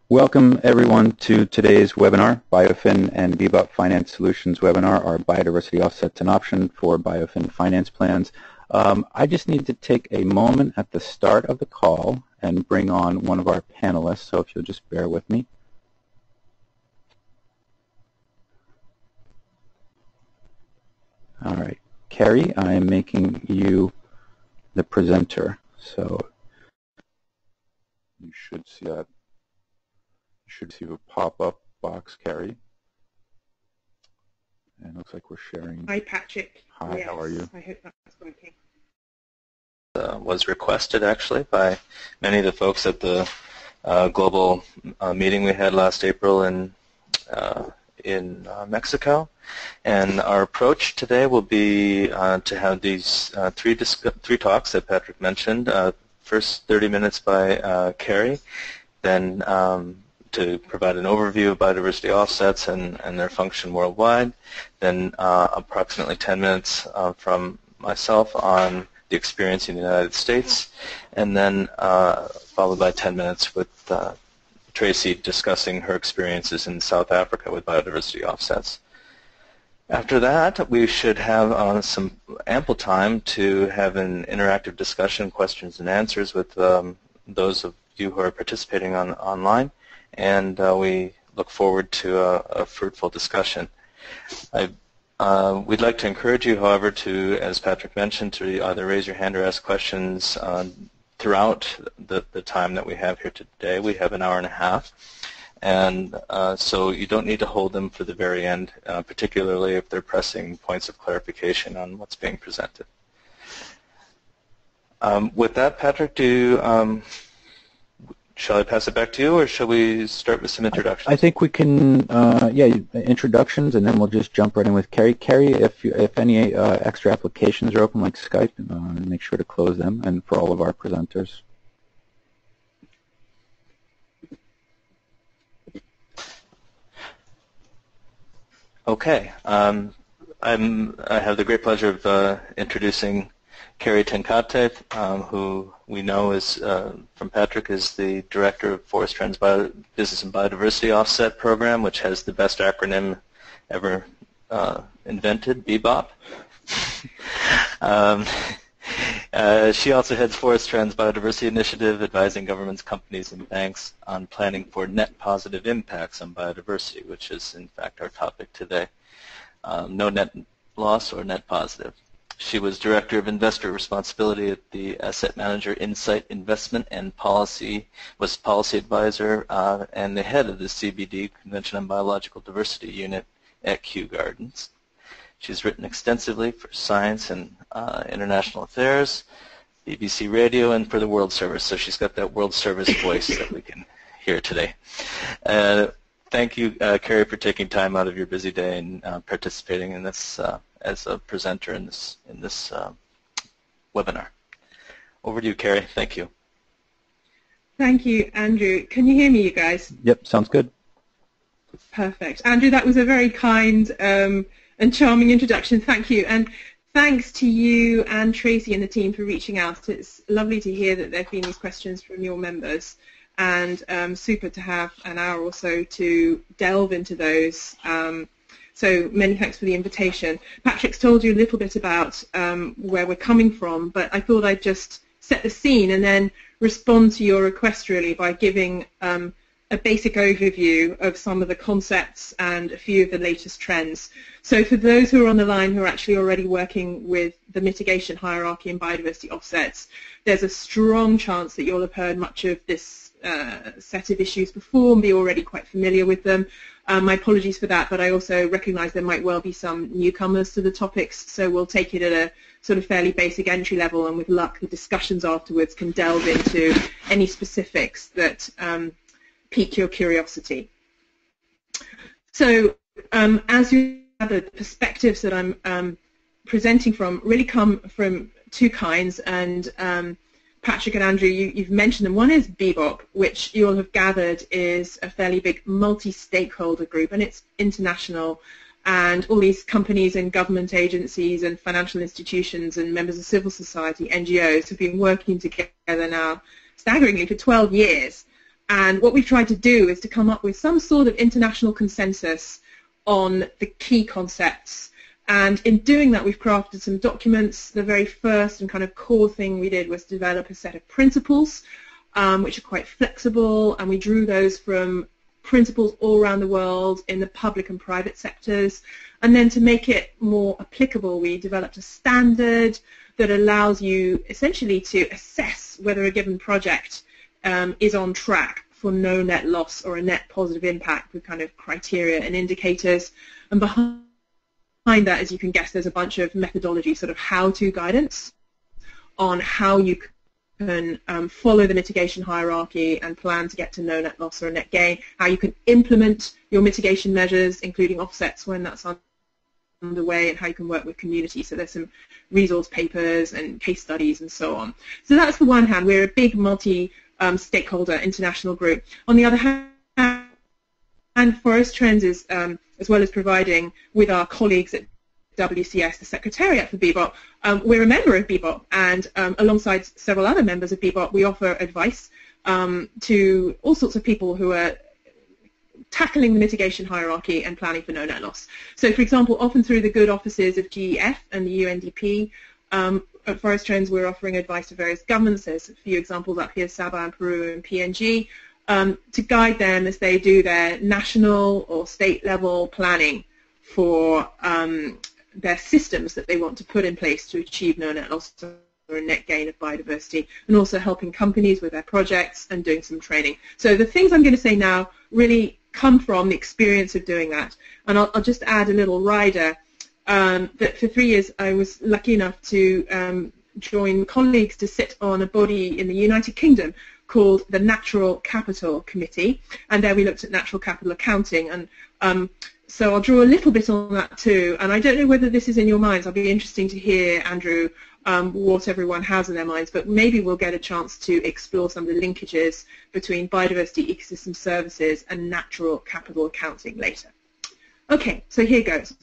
Welcome everyone to today's webinar, BIOFIN and BBOP Finance Solutions webinar, our biodiversity offsets and option for BIOFIN Finance Plans. I just need to take a moment at the start of the call and bring on one of our panelists, so if you'll just bear with me. All right, Carrie, I am making you the presenter, so you should see that. You should see a pop-up box, Carrie. And it looks like we're sharing. Hi, Patrick. Hi, yes, how are you? I hope that's working. Was requested actually by many of the folks at the global meeting we had last April in Mexico, and our approach today will be to have these three talks that Patrick mentioned. First 30 minutes by Carrie, then to provide an overview of biodiversity offsets and their function worldwide, then approximately 10 minutes from myself on the experience in the United States, and then followed by 10 minutes with Tracy discussing her experiences in South Africa with biodiversity offsets. After that, we should have some ample time to have an interactive discussion, questions and answers with those of you who are participating online, and we look forward to a fruitful discussion. We'd like to encourage you, however, to, as Patrick mentioned, to either raise your hand or ask questions throughout the time that we have here today. We have an hour and a half, and so you don't need to hold them for the very end, particularly if they're pressing points of clarification on what's being presented. With that, Patrick, shall I pass it back to you, or shall we start with some introductions? I think we can, yeah, introductions, and then we'll just jump right in with Carrie. Carrie, if any extra applications are open, like Skype, make sure to close them, and for all of our presenters. Okay. I have the great pleasure of introducing Carrie Tenkate, who we know is, from Patrick, is the Director of Forest Trends Business and Biodiversity Offset Program, which has the best acronym ever invented, BBOP. She also heads Forest Trends Biodiversity Initiative, advising governments, companies, and banks on planning for net positive impacts on biodiversity, which is, in fact, our topic today. No net loss or net positive. She was Director of Investor Responsibility at the Asset Manager Insight Investment and Policy, was Policy Advisor, and the head of the CBD, Convention on Biological Diversity Unit at Kew Gardens. She's written extensively for Science and International Affairs, BBC Radio, and for the World Service, so she's got that World Service voice that we can hear today. Thank you, Carrie, for taking time out of your busy day and participating in this as a presenter in this webinar. Over to you, Carrie. Thank you. Thank you, Andrew. Can you hear me, you guys? Yep, sounds good. Perfect. Andrew, that was a very kind and charming introduction. Thank you. And thanks to you and Tracy and the team for reaching out. It's lovely to hear that there have been these questions from your members, and super to have an hour or so to delve into those. So many thanks for the invitation. Patrick's told you a little bit about where we're coming from, but I thought I'd just set the scene and then respond to your request really by giving a basic overview of some of the concepts and a few of the latest trends. So for those who are on the line who are actually already working with the mitigation hierarchy and biodiversity offsets, there's a strong chance that you'll have heard much of this set of issues before and be already quite familiar with them. My apologies for that, but I also recognize there might well be some newcomers to the topics, so we'll take it at a sort of fairly basic entry level, and with luck the discussions afterwards can delve into any specifics that pique your curiosity. So as you know, the perspectives that I'm presenting from really come from two kinds, and Patrick and Andrew, you've mentioned them. One is BBOP, which you'll have gathered is a fairly big multi-stakeholder group, and it's international, and all these companies and government agencies and financial institutions and members of civil society, NGOs, have been working together now staggeringly for 12 years And what we've tried to do is to come up with some sort of international consensus on the key concepts. And in doing that, we've crafted some documents. The very first and kind of core thing we did was develop a set of principles, which are quite flexible, and we drew those from principles all around the world in the public and private sectors. And then to make it more applicable, we developed a standard that allows you essentially to assess whether a given project is on track for no net loss or a net positive impact with kind of criteria and indicators. And behind that, as you can guess, there's a bunch of methodology, sort of how-to guidance on how you can follow the mitigation hierarchy and plan to get to no net loss or a net gain, how you can implement your mitigation measures, including offsets when that's underway, and how you can work with communities. So there's some resource papers and case studies and so on. So that's the one hand. We're a big multi-stakeholder international group. On the other hand, Forest Trends is, as well as providing with our colleagues at WCS, the Secretariat for BBOP, we're a member of BBOP, and alongside several other members of BBOP, we offer advice to all sorts of people who are tackling the mitigation hierarchy and planning for no net loss. So, for example, often through the good offices of GEF and the UNDP, at Forest Trends we're offering advice to various governments. There's a few examples up here, Sabah and Peru and PNG, to guide them as they do their national or state level planning for their systems that they want to put in place to achieve no net loss or a net gain of biodiversity, and also helping companies with their projects and doing some training. So the things I'm going to say now really come from the experience of doing that. And I'll just add a little rider that for 3 years I was lucky enough to join colleagues to sit on a body in the United Kingdom called the Natural Capital Committee, and there we looked at natural capital accounting. And so I'll draw a little bit on that too, and I don't know whether this is in your minds. I'll be interesting to hear, Andrew, what everyone has in their minds, but maybe we'll get a chance to explore some of the linkages between biodiversity ecosystem services and natural capital accounting later. Okay, so here goes.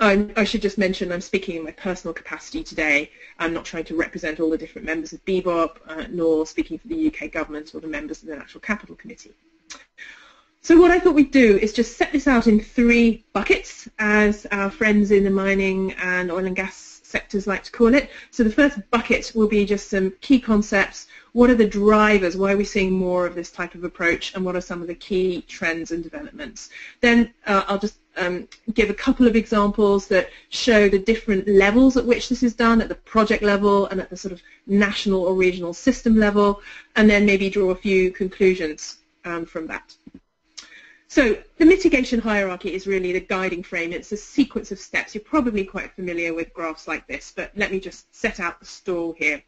I should just mention I'm speaking in my personal capacity today. I'm not trying to represent all the different members of BBOP, nor speaking for the UK government or the members of the Natural Capital Committee. So what I thought we'd do is just set this out in 3 buckets, as our friends in the mining and oil and gas sectors like to call it. So the first bucket will be just some key concepts. What are the drivers? Why are we seeing more of this type of approach? And what are some of the key trends and developments? Then I'll just give a couple of examples that show the different levels at which this is done, at the project level and at the sort of national or regional system level, and then maybe draw a few conclusions from that. So the mitigation hierarchy is really the guiding frame. It's a sequence of steps. You're probably quite familiar with graphs like this, but let me just set out the stall here.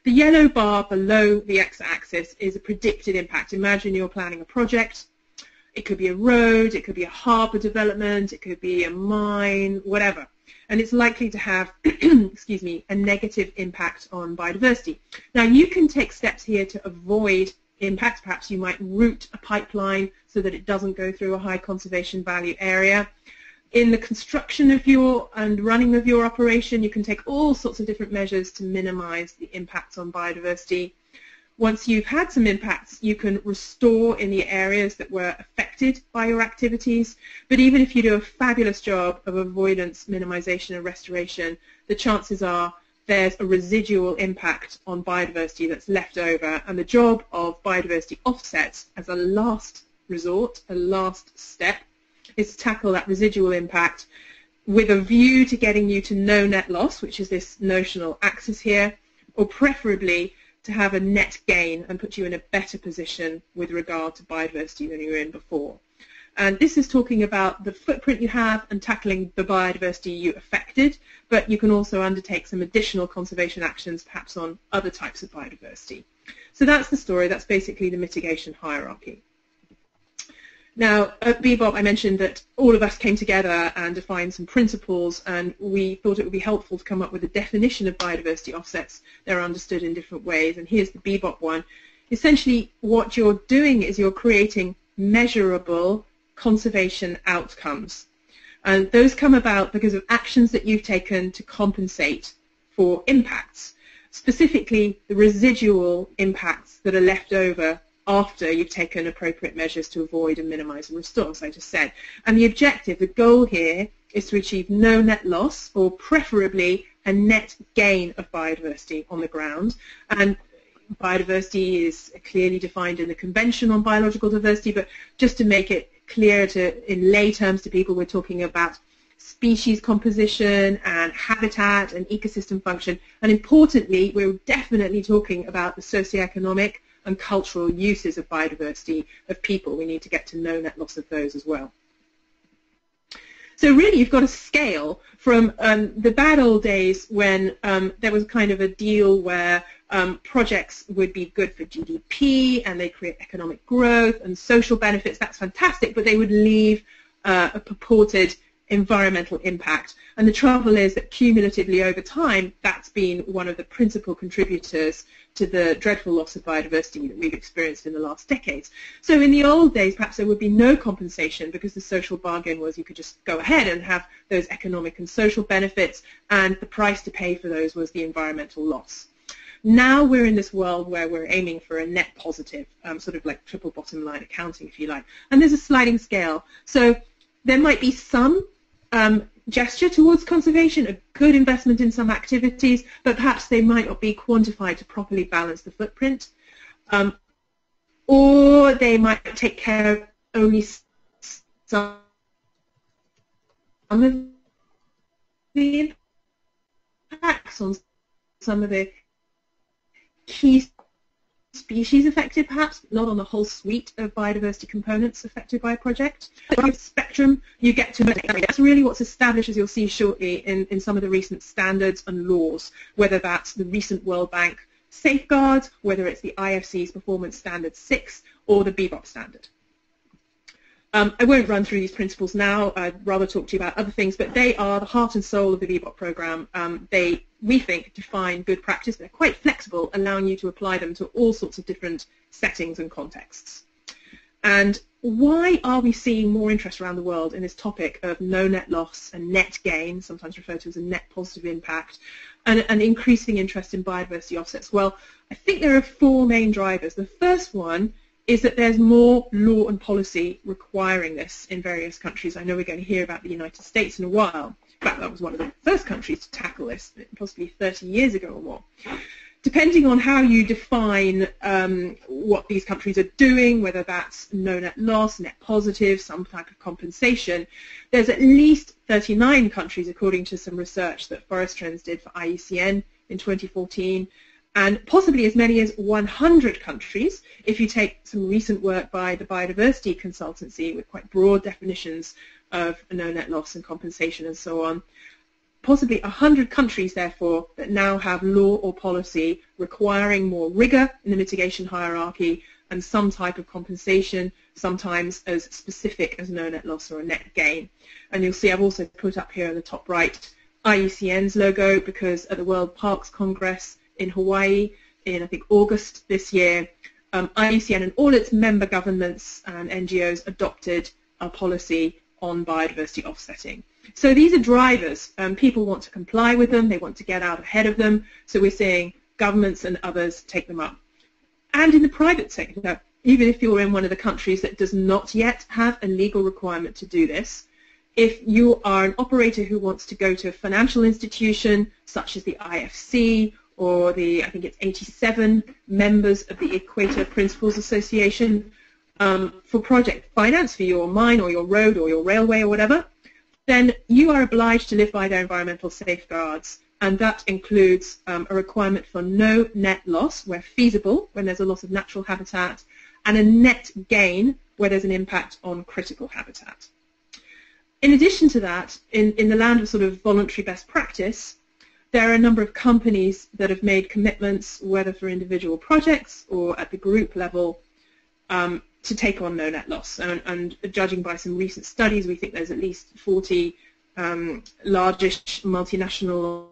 The yellow bar below the x-axis is a predicted impact. Imagine you're planning a project. It could be a road, it could be a harbour development, it could be a mine, whatever. And it's likely to have, excuse me, a negative impact on biodiversity. Now you can take steps here to avoid impact. Perhaps you might route a pipeline so that it doesn't go through a high conservation value area. In the construction of your and running of your operation, you can take all sorts of different measures to minimize the impacts on biodiversity. Once you've had some impacts, you can restore in the areas that were affected by your activities. But even if you do a fabulous job of avoidance, minimization, and restoration, the chances are there's a residual impact on biodiversity that's left over, and the job of biodiversity offsets as a last resort, a last step, is to tackle that residual impact with a view to getting you to no net loss, which is this notional axis here, or preferably to have a net gain and put you in a better position with regard to biodiversity than you were in before. And this is talking about the footprint you have and tackling the biodiversity you affected, but you can also undertake some additional conservation actions, perhaps on other types of biodiversity. So that's the story. That's basically the mitigation hierarchy. Now, at BBOP, I mentioned that all of us came together and defined some principles, and we thought it would be helpful to come up with a definition of biodiversity offsets. They're understood in different ways, and here's the BBOP one. Essentially, what you're doing is you're creating measurable conservation outcomes. And those come about because of actions that you've taken to compensate for impacts, specifically the residual impacts that are left over after you've taken appropriate measures to avoid and minimize and restore, as I just said. And the objective, the goal here, is to achieve no net loss, or preferably a net gain of biodiversity on the ground. And biodiversity is clearly defined in the Convention on Biological Diversity, but just to make it clear in lay terms to people, we're talking about species composition and habitat and ecosystem function. And importantly, we're definitely talking about the socioeconomic and cultural uses of biodiversity of people. We need to get to no net loss of those as well. So really, you've got a scale from the bad old days when there was kind of a deal where projects would be good for GDP and they create economic growth and social benefits. That's fantastic, but they would leave a purported environmental impact. And the trouble is that cumulatively over time, that's been one of the principal contributors to the dreadful loss of biodiversity that we've experienced in the last decades. So in the old days, perhaps there would be no compensation because the social bargain was you could just go ahead and have those economic and social benefits, and the price to pay for those was the environmental loss. Now we're in this world where we're aiming for a net positive, sort of like triple bottom line accounting, if you like. And there's a sliding scale. So there might be some gesture towards conservation, a good investment in some activities, but perhaps they might not be quantified to properly balance the footprint. Or they might take care of only some of the impacts on some of the key species affected, perhaps, not on the whole suite of biodiversity components affected by a project. But spectrum, you get to that's really what's established, as you'll see shortly, in some of the recent standards and laws, whether that's the recent World Bank safeguards, whether it's the IFC's Performance Standard 6 or the BBOP standard. I won't run through these principles now. I'd rather talk to you about other things, but they are the heart and soul of the BBOP program. They, we think, define good practice. They're quite flexible, allowing you to apply them to all sorts of different settings and contexts. And why are we seeing more interest around the world in this topic of no net loss and net gain, sometimes referred to as a net positive impact, and increasing interest in biodiversity offsets? Well, I think there are four main drivers. The first one is that there's more law and policy requiring this in various countries. I know we're going to hear about the United States in a while. In fact, that was one of the first countries to tackle this, possibly 30 years ago or more. Depending on how you define what these countries are doing, whether that's no net loss, net positive, some type of compensation, there's at least 39 countries, according to some research that Forest Trends did for IUCN in 2014, and possibly as many as 100 countries if you take some recent work by the Biodiversity Consultancy with quite broad definitions of no net loss and compensation and so on. Possibly 100 countries, therefore, that now have law or policy requiring more rigor in the mitigation hierarchy and some type of compensation, sometimes as specific as no net loss or a net gain. And you'll see I've also put up here in the top right IUCN's logo, because at the World Parks Congress in Hawaii in, I think, August this year, IUCN and all its member governments and NGOs adopted a policy on biodiversity offsetting. So these are drivers. People want to comply with them. They want to get out ahead of them. So we're seeing governments and others take them up. And in the private sector, even if you're in one of the countries that does not yet have a legal requirement to do this, if you are an operator who wants to go to a financial institution such as the IFC or the, I think it's 87 members of the Equator Principles Association, for project finance for your mine or your road or your railway or whatever, then you are obliged to live by their environmental safeguards, and that includes a requirement for no net loss where feasible, when there's a loss of natural habitat, and a net gain where there's an impact on critical habitat. In addition to that, in the land of sort of voluntary best practice, there are a number of companies that have made commitments, whether for individual projects or at the group level, to take on no net loss. And judging by some recent studies, we think there's at least 40 largish multinational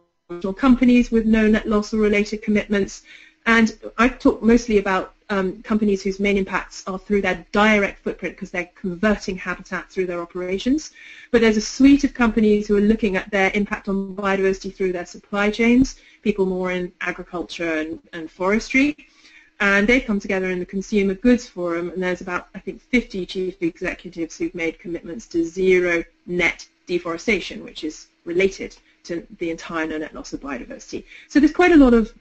companies with no net loss or related commitments. And I've talked mostly about companies whose main impacts are through their direct footprint because they're converting habitat through their operations. But there's a suite of companies who are looking at their impact on biodiversity through their supply chains, people more in agriculture and forestry. And they've come together in the Consumer Goods Forum, and there's about, I think, 50 chief executives who've made commitments to zero net deforestation, which is related to the entire no net loss of biodiversity. So there's quite a lot of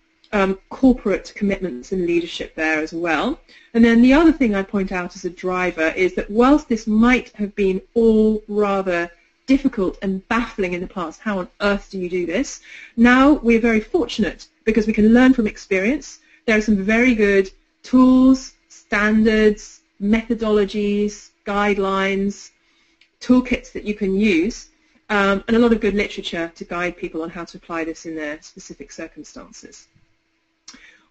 corporate commitments and leadership there as well. And then the other thing I point out as a driver is that whilst this might have been all rather difficult and baffling in the past, how on earth do you do this? Now we're very fortunate because we can learn from experience. There are some very good tools, standards, methodologies, guidelines, toolkits that you can use, and a lot of good literature to guide people on how to apply this in their specific circumstances.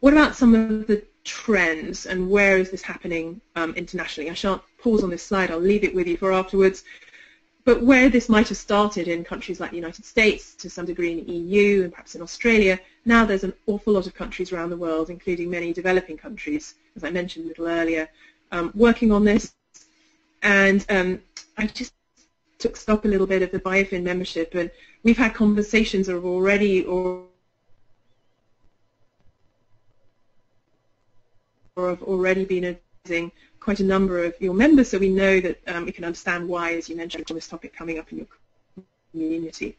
What about some of the trends and where is this happening internationally? I shan't pause on this slide, I'll leave it with you for afterwards. But where this might have started in countries like the United States, to some degree in the EU and perhaps in Australia, now there's an awful lot of countries around the world, including many developing countries, as I mentioned a little earlier, working on this. And I just took stock a little bit of the BIOFIN membership, and we've had conversations that have already been advising quite a number of your members, so we know that we can understand why, as you mentioned, on this topic coming up in your community.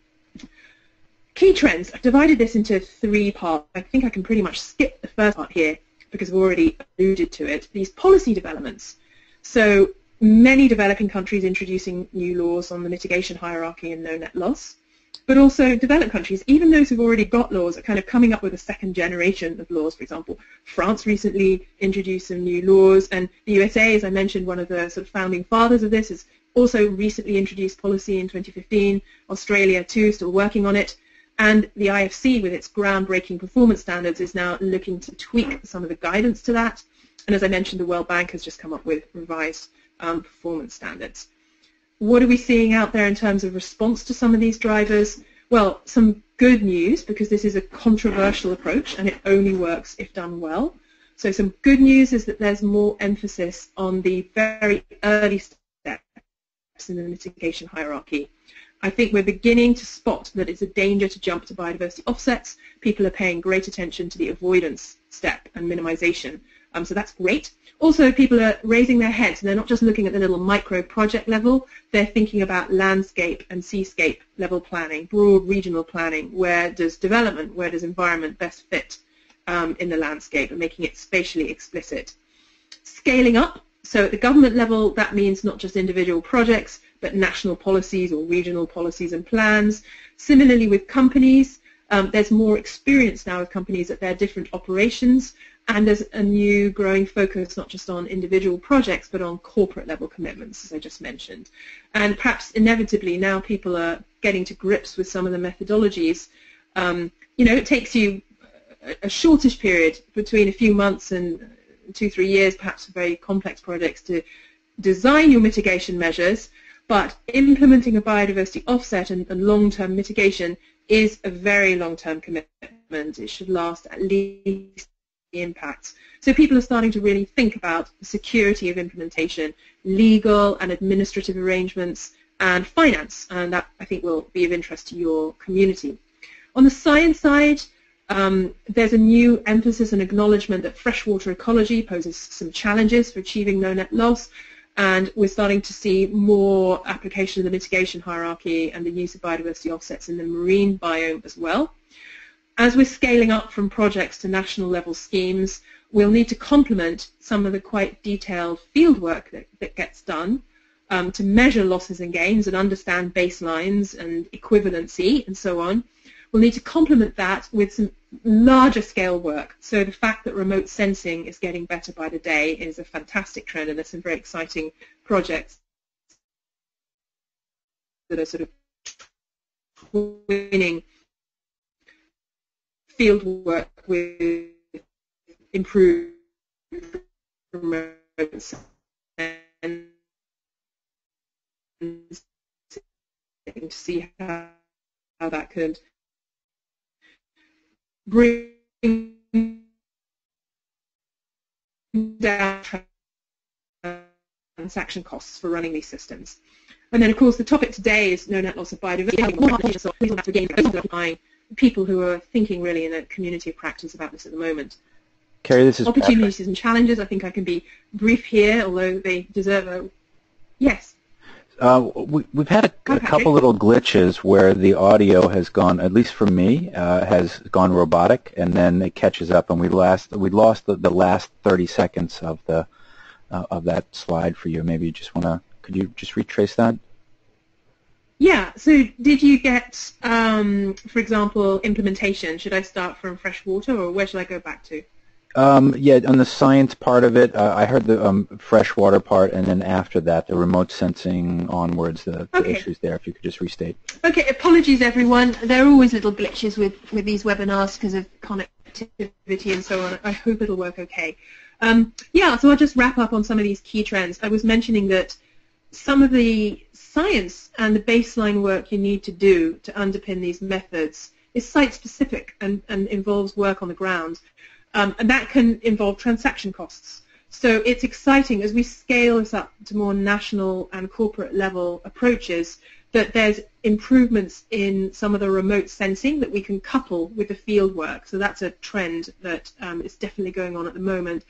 Key trends. I've divided this into 3 parts. I think I can pretty much skip the first part here because I've already alluded to it. These policy developments. So many developing countries introducing new laws on the mitigation hierarchy and no net loss, but also developed countries, even those who've already got laws, are kind of coming up with a second generation of laws. For example, France recently introduced some new laws, and the USA, as I mentioned, one of the sort of founding fathers of this, has also recently introduced policy in 2015. Australia, too, still working on it. And the IFC, with its groundbreaking performance standards, is now looking to tweak some of the guidance to that. And as I mentioned, the World Bank has just come up with revised performance standards. What are we seeing out there in terms of response to some of these drivers? Well, some good news, because this is a controversial approach and it only works if done well. So some good news is that there's more emphasis on the very early steps in the mitigation hierarchy. I think we're beginning to spot that it's a danger to jump to biodiversity offsets. People are paying great attention to the avoidance step and minimization. So that's great. Also, people are raising their heads, and they're not just looking at the little micro project level. They're thinking about landscape and seascape level planning, broad regional planning. Where does development, where does environment best fit in the landscape, and making it spatially explicit. Scaling up. So at the government level, that means not just individual projects, but national policies or regional policies and plans. Similarly with companies, there's more experience now with companies at their different operations, and there's a new growing focus not just on individual projects, but on corporate level commitments, as I just mentioned. And perhaps inevitably now people are getting to grips with some of the methodologies. It takes you a shortish period between a few months and 2-3 years, perhaps for very complex projects, to design your mitigation measures, but implementing a biodiversity offset and long-term mitigation is a very long-term commitment. It should last at least the impacts. So people are starting to really think about the security of implementation, legal and administrative arrangements, and finance, and that I think will be of interest to your community. On the science side, there's a new emphasis and acknowledgement that freshwater ecology poses some challenges for achieving no net loss, and we're starting to see more application of the mitigation hierarchy and the use of biodiversity offsets in the marine biome as well. As we're scaling up from projects to national level schemes, we'll need to complement some of the quite detailed field work that gets done to measure losses and gains and understand baselines and equivalency and so on. We'll need to complement that with some larger scale work. So the fact that remote sensing is getting better by the day is a fantastic trend, and there's some very exciting projects that are sort of twinning field work with improved remote sensing to see how that could bring down transaction costs for running these systems. And then, of course, the topic today is no net loss of biodiversity. So please don't forget people who are thinking really in a community of practice about this at the moment. Carrie, this is opportunities Patrick. and challenges. I think I can be brief here, although they deserve a yes. We've had a couple little glitches where the audio has gone, at least for me, has gone robotic, and then it catches up, and we lost the last 30 seconds of that slide for you. Maybe you just want to, could you just retrace that? Yeah. So did you get, for example, implementation? Should I start from freshwater, or where should I go back to? Yeah, on the science part of it, I heard the freshwater part, and then after that, the remote sensing onwards, the issues there, if you could just restate. Okay, apologies everyone. There are always little glitches with these webinars because of connectivity and so on. I hope it'll work okay. Yeah, so I'll just wrap up on some of these key trends. I was mentioning that some of the science and the baseline work you need to do to underpin these methods is site-specific and involves work on the ground. And that can involve transaction costs. So it's exciting as we scale this up to more national and corporate level approaches that there's improvements in some of the remote sensing that we can couple with the field work. So that's a trend that is definitely going on at the moment.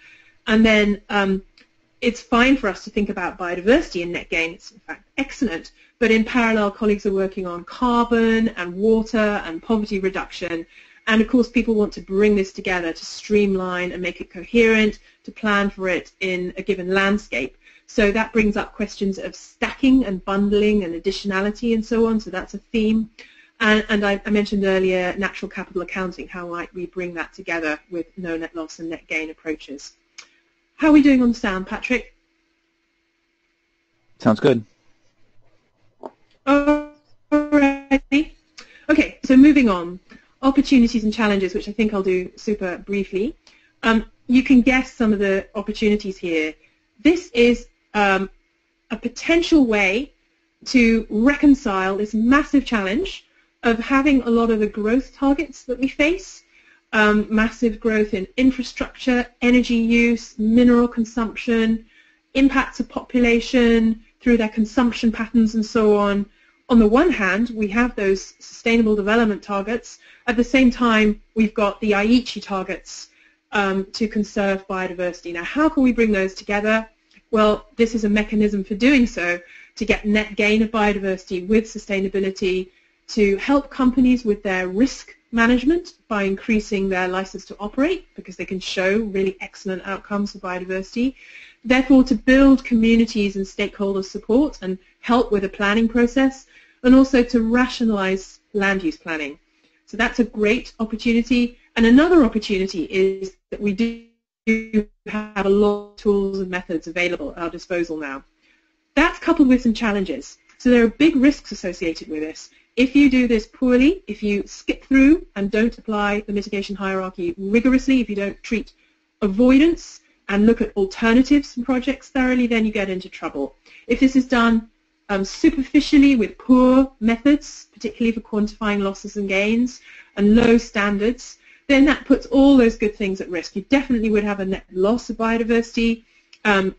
And then it's fine for us to think about biodiversity and net gain. It's in fact excellent. But in parallel, colleagues are working on carbon and water and poverty reduction. And of course, people want to bring this together to streamline and make it coherent, to plan for it in a given landscape. So that brings up questions of stacking and bundling and additionality and so on. So that's a theme. And I mentioned earlier natural capital accounting. How might we bring that together with no net loss and net gain approaches? How are we doing on sound, Patrick? Sounds good. Alrighty. Okay, so moving on. Opportunities and challenges, which I think I'll do super briefly. You can guess some of the opportunities here. This is a potential way to reconcile this massive challenge of having a lot of the growth targets that we face, massive growth in infrastructure, energy use, mineral consumption, impacts of population through their consumption patterns and so on. On the one hand, we have those sustainable development targets. At the same time, we've got the Aichi targets to conserve biodiversity. Now, how can we bring those together? Well, this is a mechanism for doing so, to get net gain of biodiversity with sustainability, to help companies with their risk management by increasing their license to operate, because they can show really excellent outcomes for biodiversity. Therefore, to build communities and stakeholder support and help with the planning process, and also to rationalize land use planning. So that's a great opportunity. And another opportunity is that we do have a lot of tools and methods available at our disposal now. That's coupled with some challenges. So there are big risks associated with this. If you do this poorly, if you skip through and don't apply the mitigation hierarchy rigorously, if you don't treat avoidance and look at alternatives and projects thoroughly, then you get into trouble. If this is done superficially with poor methods, particularly for quantifying losses and gains, and low standards, then that puts all those good things at risk. You definitely would have a net loss of biodiversity.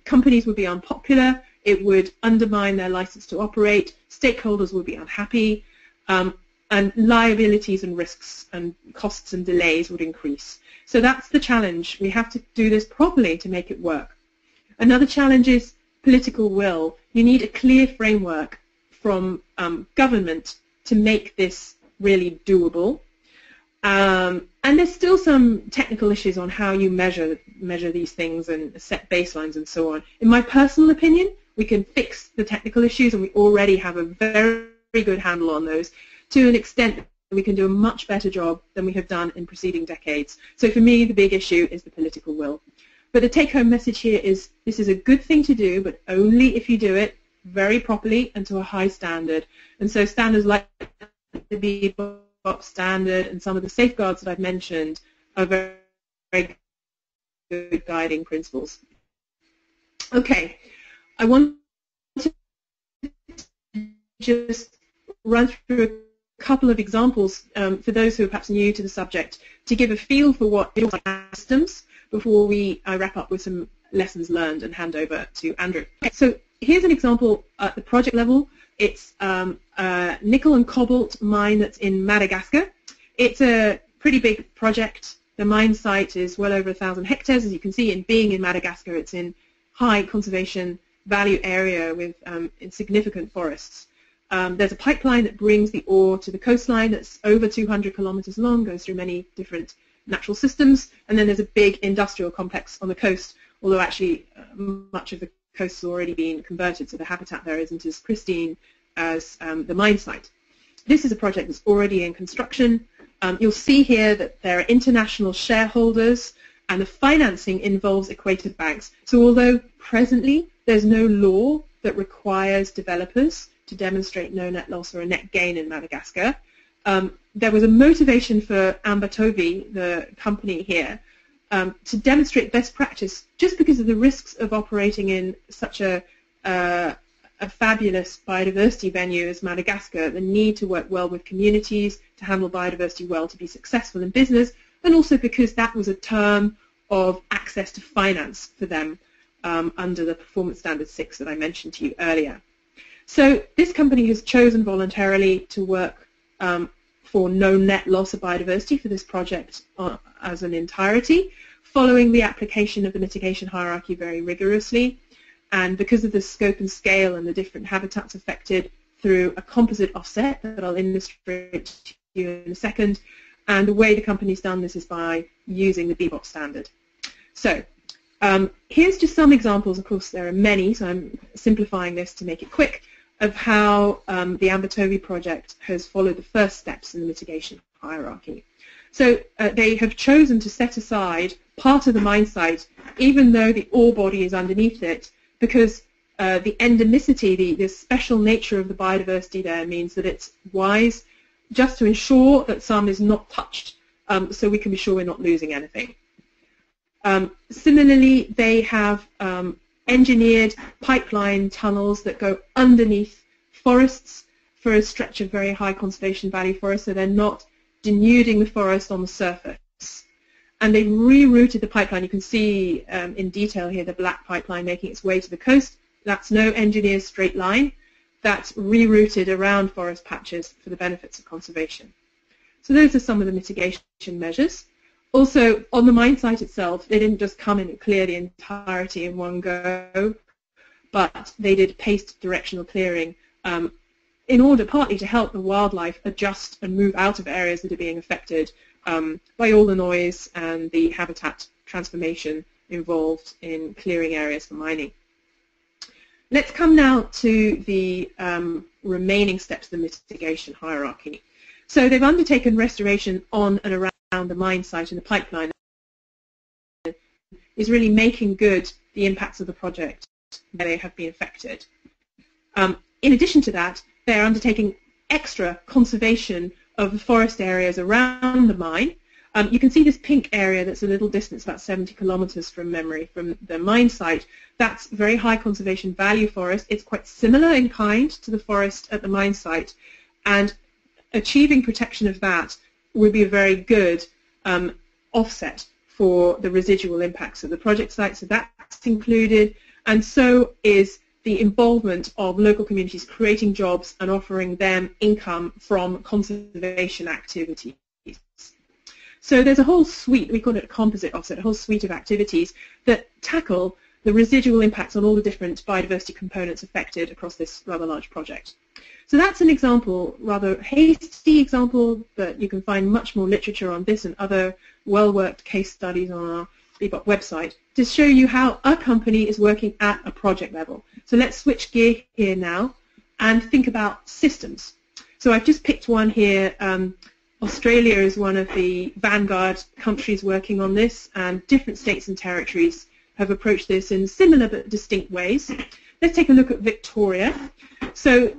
Companies would be unpopular. It would undermine their license to operate. Stakeholders would be unhappy. And liabilities and risks and costs and delays would increase. So that's the challenge. We have to do this properly to make it work. Another challenge is political will. You need a clear framework from government to make this really doable. And there's still some technical issues on how you measure these things and set baselines and so on. In my personal opinion, we can fix the technical issues, and we already have a very, very good handle on those. To an extent, we can do a much better job than we have done in preceding decades. So for me, the big issue is the political will. But the take-home message here is this is a good thing to do, but only if you do it very properly and to a high standard. And so standards like the BBOP standard and some of the safeguards that I've mentioned are very, very good guiding principles. Okay, I want to just run through a couple of examples for those who are perhaps new to the subject to give a feel for what systems before I wrap up with some lessons learned and hand over to Andrew. Okay, so here's an example at the project level. It's a nickel and cobalt mine that's in Madagascar. It's a pretty big project The mine site is well over 1,000 hectares, as you can see, and being in Madagascar, it's in high conservation value area with significant forests. There's a pipeline that brings the ore to the coastline that's over 200 kilometers long, goes through many different natural systems, and then there's a big industrial complex on the coast, although actually much of the coast has already been converted, so the habitat there isn't as pristine as the mine site. This is a project that's already in construction. You'll see here that there are international shareholders, and the financing involves equated banks. So although presently there's no law that requires developers to demonstrate no net loss or a net gain in Madagascar, there was a motivation for Ambatovy, the company here, to demonstrate best practice just because of the risks of operating in such a fabulous biodiversity venue as Madagascar, the need to work well with communities, to handle biodiversity well, to be successful in business, and also because that was a term of access to finance for them under the Performance Standard 6 that I mentioned to you earlier. So this company has chosen voluntarily to work for no net loss of biodiversity for this project as an entirety, following the application of the mitigation hierarchy very rigorously, and because of the scope and scale and the different habitats affected, through a composite offset that I'll illustrate to you in a second. And the way the company's done this is by using the BBOP standard. So here's just some examples. Of course, there are many, so I'm simplifying this to make it quick, of how the Ambatovy project has followed the first steps in the mitigation hierarchy. So they have chosen to set aside part of the mine site, even though the ore body is underneath it, because the endemicity, the special nature of the biodiversity there means that it's wise just to ensure that some is not touched, so we can be sure we're not losing anything. Similarly, they have engineered pipeline tunnels that go underneath forests for a stretch of very high conservation value forests, so they're not denuding the forest on the surface. And they've rerouted the pipeline. You can see in detail here the black pipeline making its way to the coast. That's no engineered straight line. That's rerouted around forest patches for the benefits of conservation. So those are some of the mitigation measures. Also, on the mine site itself, they didn't just come in and clear the entirety in one go, but they did paced directional clearing in order partly to help the wildlife adjust and move out of areas that are being affected by all the noise and the habitat transformation involved in clearing areas for mining. Let's come now to the remaining steps of the mitigation hierarchy. So they've undertaken restoration on and around the mine site, and the pipeline is really making good the impacts of the project where they have been affected. In addition to that, they're undertaking extra conservation of the forest areas around the mine. You can see this pink area that's a little distance, about 70 kilometers from memory, from the mine site. That's very high conservation value forest. It's quite similar in kind to the forest at the mine site, and achieving protection of that would be a very good offset for the residual impacts of the project site. So that's included, and so is the involvement of local communities, creating jobs and offering them income from conservation activities. So there's a whole suite, we call it a composite offset, a whole suite of activities that tackle the residual impacts on all the different biodiversity components affected across this rather large project. So that's an example, rather hasty example, but you can find much more literature on this and other well-worked case studies on our BBOP website to show you how a company is working at a project level. So let's switch gear here now and think about systems. So I've just picked one here. Australia is one of the vanguard countries working on this, and different states and territories have approached this in similar but distinct ways. Let's take a look at Victoria. So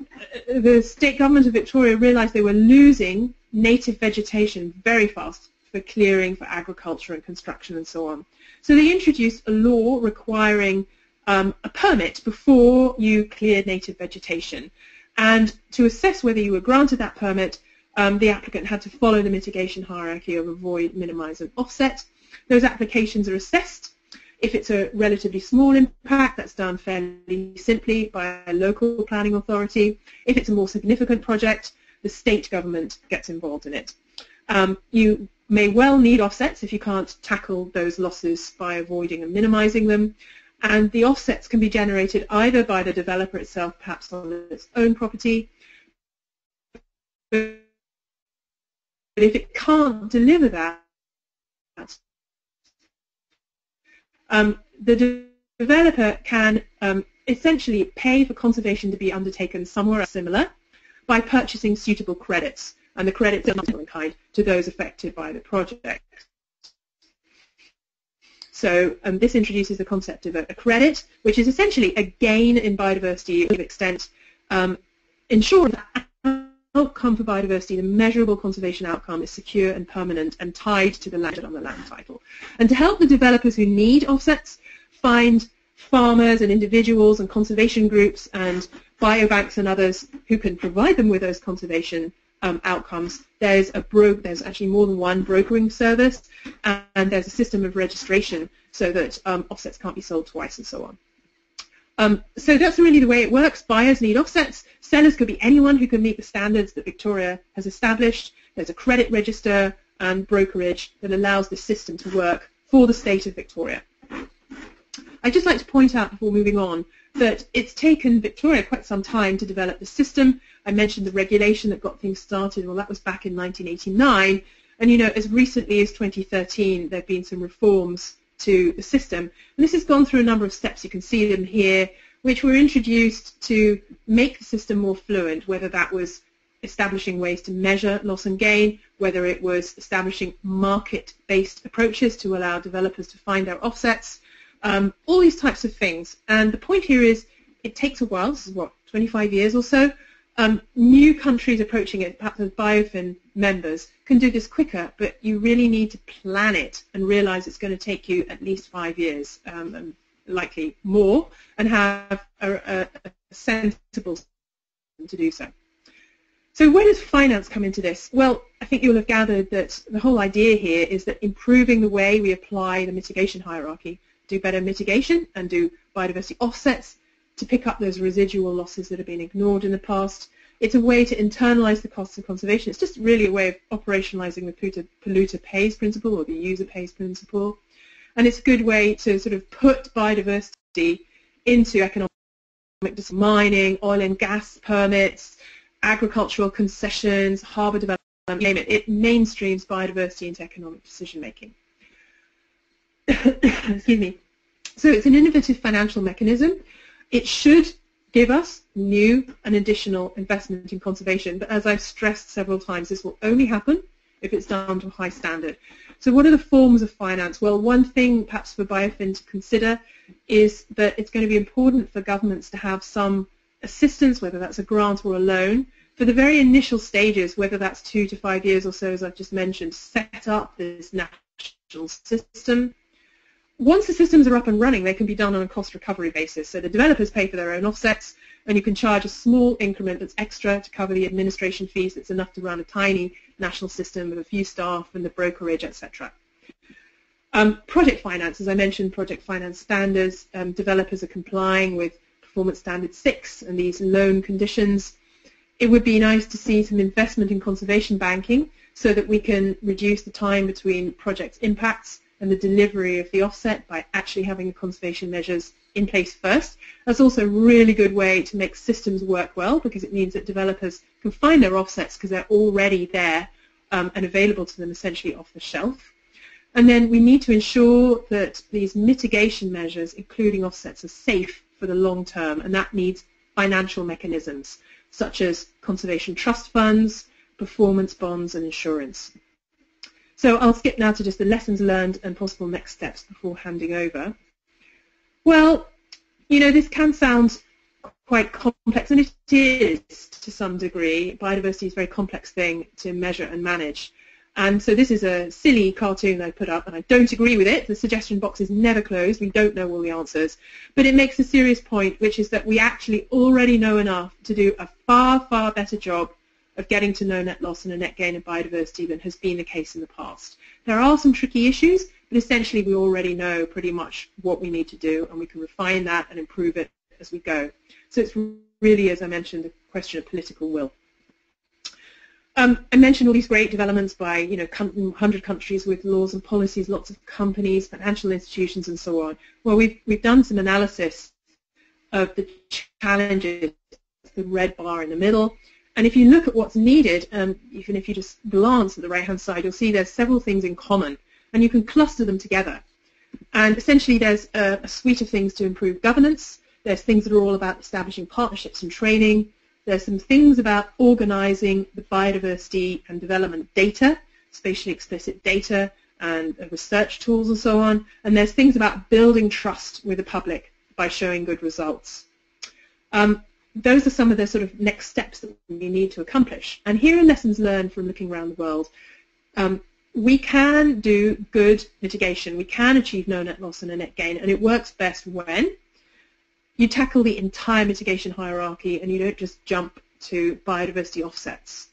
the state government of Victoria realized they were losing native vegetation very fast for clearing, for agriculture and construction and so on. So they introduced a law requiring a permit before you clear native vegetation. And to assess whether you were granted that permit, the applicant had to follow the mitigation hierarchy of avoid, minimize, and offset. Those applications are assessed. If it's a relatively small impact, that's done fairly simply by a local planning authority. If it's a more significant project, the state government gets involved in it. You may well need offsets if you can't tackle those losses by avoiding and minimizing them. And the offsets can be generated either by the developer itself, perhaps on its own property. But if it can't deliver that, the developer can essentially pay for conservation to be undertaken somewhere similar by purchasing suitable credits, and the credits are not in kind to those affected by the project. So this introduces the concept of a credit, which is essentially a gain in biodiversity to an extent, ensuring that outcome for biodiversity, the measurable conservation outcome, is secure and permanent and tied to the land on the land title. And to help the developers who need offsets find farmers and individuals and conservation groups and biobanks and others who can provide them with those conservation outcomes, there's actually more than one brokering service, and there's a system of registration so that offsets can't be sold twice and so on. So that's really the way it works. Buyers need offsets. Sellers could be anyone who can meet the standards that Victoria has established. There's a credit register and brokerage that allows this system to work for the state of Victoria. I'd just like to point out before moving on that it's taken Victoria quite some time to develop the system. I mentioned the regulation that got things started. Well, that was back in 1989. And, you know, as recently as 2013, there have been some reforms to the system. And this has gone through a number of steps. You can see them here, which were introduced to make the system more fluent, whether that was establishing ways to measure loss and gain, whether it was establishing market-based approaches to allow developers to find their offsets, all these types of things. And the point here is it takes a while. This is, what, 25 years or so. New countries approaching it, perhaps as BIOFIN members, can do this quicker, but you really need to plan it and realize it's going to take you at least 5 years, and likely more, and have a sensible system to do so. So where does finance come into this? Well, I think you'll have gathered that the whole idea here is that improving the way we apply the mitigation hierarchy, do better mitigation and do biodiversity offsets to pick up those residual losses that have been ignored in the past. It's a way to internalize the costs of conservation. It's just really a way of operationalizing the polluter pays principle, or the user pays principle. And it's a good way to sort of put biodiversity into economic mining, oil and gas permits, agricultural concessions, harbour development, name it. It mainstreams biodiversity into economic decision making. Excuse me. So it's an innovative financial mechanism. It should give us new and additional investment in conservation, but as I've stressed several times, this will only happen if it's done to a high standard. So what are the forms of finance? Well, one thing perhaps for BIOFIN to consider is that it's going to be important for governments to have some assistance, whether that's a grant or a loan, for the very initial stages, whether that's 2 to 5 years or so, as I've just mentioned, set up this national system. Once the systems are up and running, they can be done on a cost recovery basis. So the developers pay for their own offsets, and you can charge a small increment that's extra to cover the administration fees that's enough to run a tiny national system with a few staff and the brokerage, etc. Project finance, as I mentioned, project finance standards. Developers are complying with Performance Standard 6 and these loan conditions. It would be nice to see some investment in conservation banking so that we can reduce the time between project impacts and the delivery of the offset by actually having the conservation measures in place first. That's also a really good way to make systems work well, because it means that developers can find their offsets because they're already there and available to them essentially off the shelf. And then we need to ensure that these mitigation measures, including offsets, are safe for the long term, and that needs financial mechanisms such as conservation trust funds, performance bonds, and insurance. So I'll skip now to just the lessons learned and possible next steps before handing over. Well, you know, this can sound quite complex, and it is to some degree. Biodiversity is a very complex thing to measure and manage. And so this is a silly cartoon I put up, and I don't agree with it. The suggestion box is never closed. We don't know all the answers. But it makes a serious point, which is that we actually already know enough to do a far, far better job of getting to know net loss and a net gain of biodiversity than has been the case in the past. There are some tricky issues, but essentially we already know pretty much what we need to do, and we can refine that and improve it as we go. So it's really, as I mentioned, a question of political will. I mentioned all these great developments by 100 countries with laws and policies, lots of companies, financial institutions, and so on. Well, we've done some analysis of the challenges, the red bar in the middle. And if you look at what's needed, even if you just glance at the right-hand side, you'll see there's several things in common, and you can cluster them together. And essentially, there's a suite of things to improve governance. There's things that are all about establishing partnerships and training. There's some things about organizing the biodiversity and development data, spatially explicit data and research tools and so on. And there's things about building trust with the public by showing good results. Those are some of the sort of next steps that we need to accomplish. And here are lessons learned from looking around the world. We can do good mitigation. We can achieve no net loss and a net gain, and it works best when you tackle the entire mitigation hierarchy and you don't just jump to biodiversity offsets.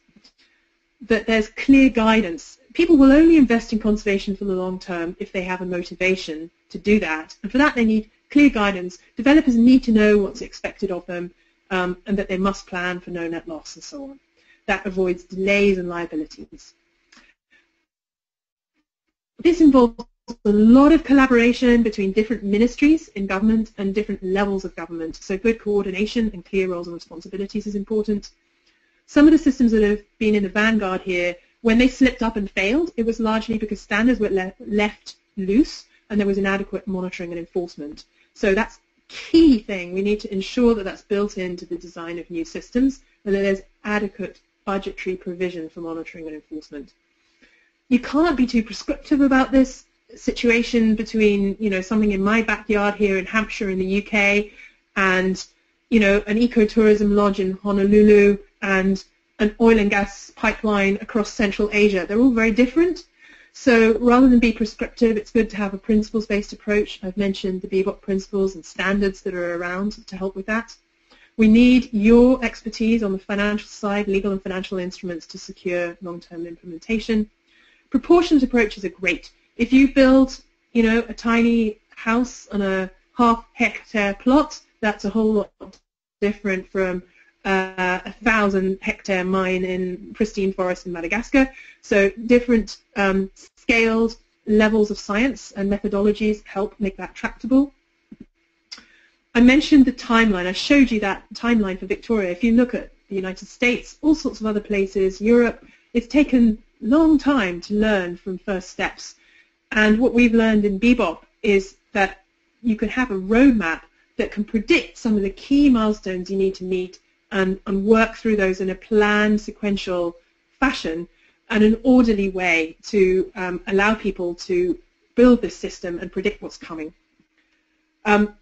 That there's clear guidance. People will only invest in conservation for the long term if they have a motivation to do that. And for that they need clear guidance. Developers need to know what's expected of them and that they must plan for no net loss and so on. That avoids delays and liabilities. This involves a lot of collaboration between different ministries in government and different levels of government. So good coordination and clear roles and responsibilities is important. Some of the systems that have been in the vanguard here, when they slipped up and failed, it was largely because standards were left loose and there was inadequate monitoring and enforcement. So that's a key thing. We need to ensure that that's built into the design of new systems and that there's adequate budgetary provision for monitoring and enforcement. You can't be too prescriptive about this situation between, something in my backyard here in Hampshire in the UK and, an ecotourism lodge in Honolulu and an oil and gas pipeline across Central Asia. They're all very different. So rather than be prescriptive, it's good to have a principles-based approach. I've mentioned the BBOP principles and standards that are around to help with that. We need your expertise on the financial side, legal and financial instruments to secure long-term implementation. Proportionate approaches are great. If you build, a tiny house on a half-hectare plot, that's a whole lot different from a 1,000-hectare mine in pristine forest in Madagascar. So different scaled levels of science and methodologies help make that tractable. I mentioned the timeline. I showed you that timeline for Victoria. If you look at the United States, all sorts of other places, Europe, it's taken a long time to learn from first steps. And what we've learned in BBOP is that you can have a roadmap that can predict some of the key milestones you need to meet and work through those in a planned, sequential fashion and an orderly way to allow people to build this system and predict what's coming.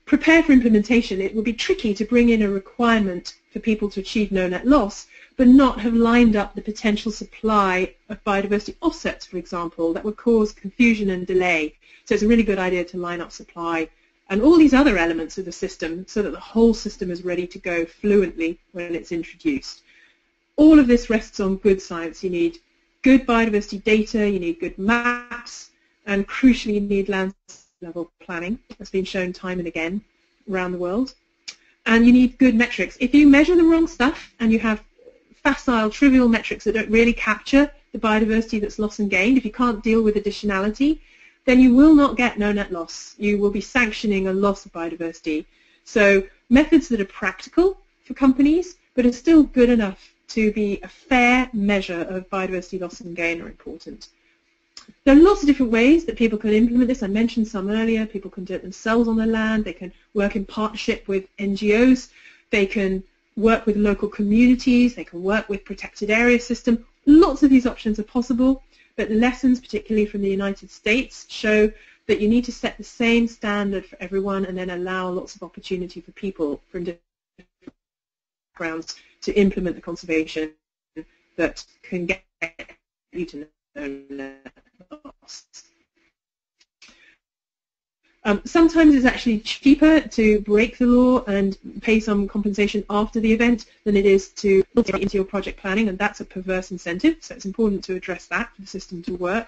Prepare for implementation. It will be tricky to bring in a requirement for people to achieve no net loss, but not have lined up the potential supply of biodiversity offsets, for example, that would cause confusion and delay. So it's a really good idea to line up supply and all these other elements of the system so that the whole system is ready to go fluently when it's introduced. All of this rests on good science. You need good biodiversity data, you need good maps, and crucially you need land level planning. That's been shown time and again around the world. And you need good metrics. If you measure the wrong stuff and you have facile, trivial metrics that don't really capture the biodiversity that's lost and gained, if you can't deal with additionality, then you will not get no net loss. You will be sanctioning a loss of biodiversity. So methods that are practical for companies but are still good enough to be a fair measure of biodiversity loss and gain are important. There are lots of different ways that people can implement this. I mentioned some earlier. People can do it themselves on their land. They can work in partnership with NGOs. They can work with local communities. They can work with protected area system. Lots of these options are possible, but lessons, particularly from the United States, show that you need to set the same standard for everyone and then allow lots of opportunity for people from different backgrounds to implement the conservation that can get you to no net loss. Sometimes it's actually cheaper to break the law and pay some compensation after the event than it is to build it into your project planning, and that's a perverse incentive, so it's important to address that for the system to work.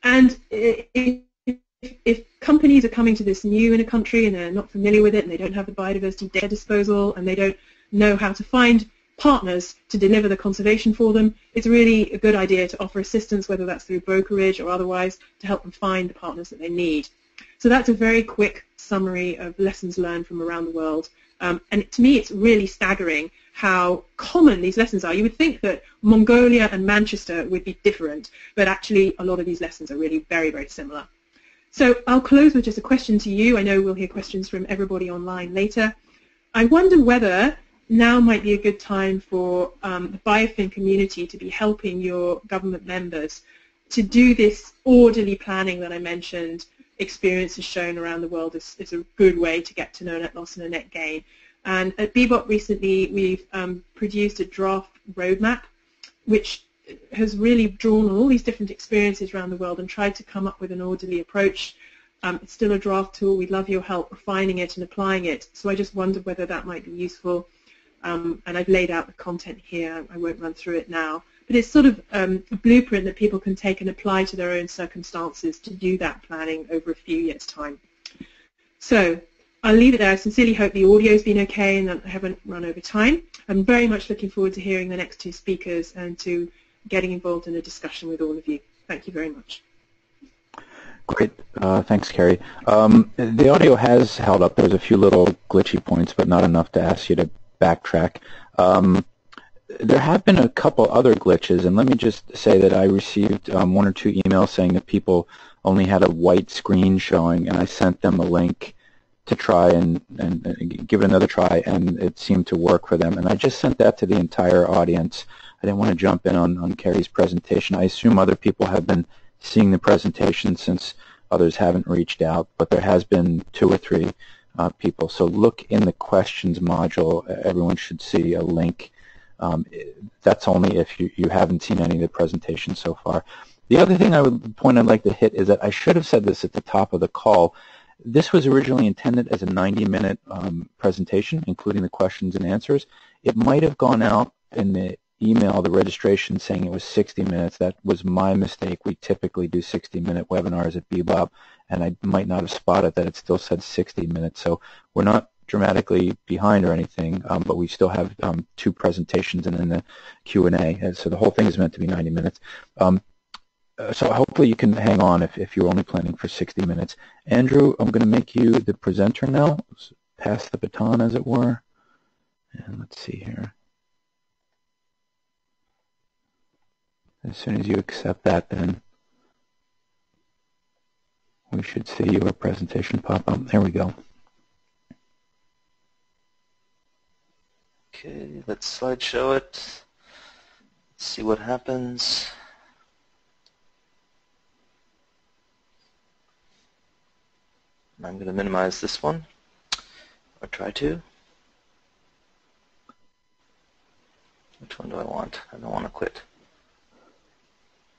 And if companies are coming to this new in a country and they're not familiar with it and they don't have the biodiversity data disposal and they don't know how to find partners to deliver the conservation for them, it's really a good idea to offer assistance, whether that's through brokerage or otherwise, to help them find the partners that they need. So that's a very quick summary of lessons learned from around the world. And to me, it's really staggering how common these lessons are. You would think that Mongolia and Manchester would be different, but actually a lot of these lessons are really very, very similar. So I'll close with just a question to you. I know we'll hear questions from everybody online later. I wonder whether now might be a good time for the BIOFIN community to be helping your government members to do this orderly planning that I mentioned. Experience has shown around the world is a good way to get to no net loss and a net gain. And at BBOP recently, we've produced a draft roadmap which has really drawn on all these different experiences around the world and tried to come up with an orderly approach. It's still a draft tool. We'd love your help refining it and applying it. So I just wondered whether that might be useful. And I've laid out the content here. I won't run through it now. But it's sort of a blueprint that people can take and apply to their own circumstances to do that planning over a few years' time. So I'll leave it there. I sincerely hope the audio's been okay and that I haven't run over time. I'm very much looking forward to hearing the next two speakers and to getting involved in a discussion with all of you. Thank you very much. Great. Thanks, Carrie. The audio has held up. There's a few little glitchy points, but not enough to ask you to backtrack. There have been a couple other glitches, and let me just say that I received one or two emails saying that people only had a white screen showing, and I sent them a link to try and give it another try, and it seemed to work for them. And I just sent that to the entire audience. I didn't want to jump in on Carrie's presentation. I assume other people have been seeing the presentation since others haven't reached out, but there has been two or three people. So look in the questions module. Everyone should see a link. That's only if you haven't seen any of the presentations so far. The other thing I'd like to hit is that I should have said this at the top of the call. This was originally intended as a 90-minute presentation, including the questions and answers. It might have gone out in the email, the registration, saying it was 60 minutes. That was my mistake. We typically do 60-minute webinars at BBOP, and I might not have spotted that it still said 60 minutes. So we're not dramatically behind or anything, but we still have two presentations and then the Q&A. So the whole thing is meant to be 90 minutes. So hopefully you can hang on if you're only planning for 60 minutes. Andrew, I'm going to make you the presenter now. Pass the baton, as it were. And let's see here. As soon as you accept that, then we should see your presentation pop up. There we go. Okay, let's slideshow it. Let's see what happens. I'm going to minimize this one, or try to. Which one do I want? I don't want to quit.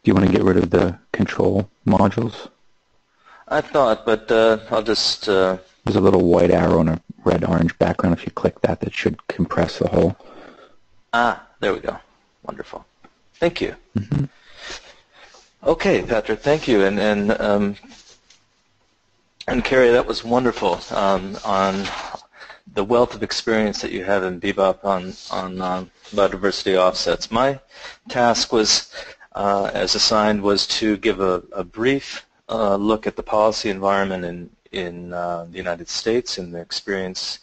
Do you want to get rid of the control modules? I thought, but I'll just... There's a little white arrow on a red-orange background. If you click that, that should compress the whole. Ah, there we go. Wonderful. Thank you. Mm-hmm. Okay, Patrick, thank you. And Carrie, that was wonderful on the wealth of experience that you have in BBOP on biodiversity offsets. My task was, as assigned, was to give a brief look at the policy environment in the United States and the experience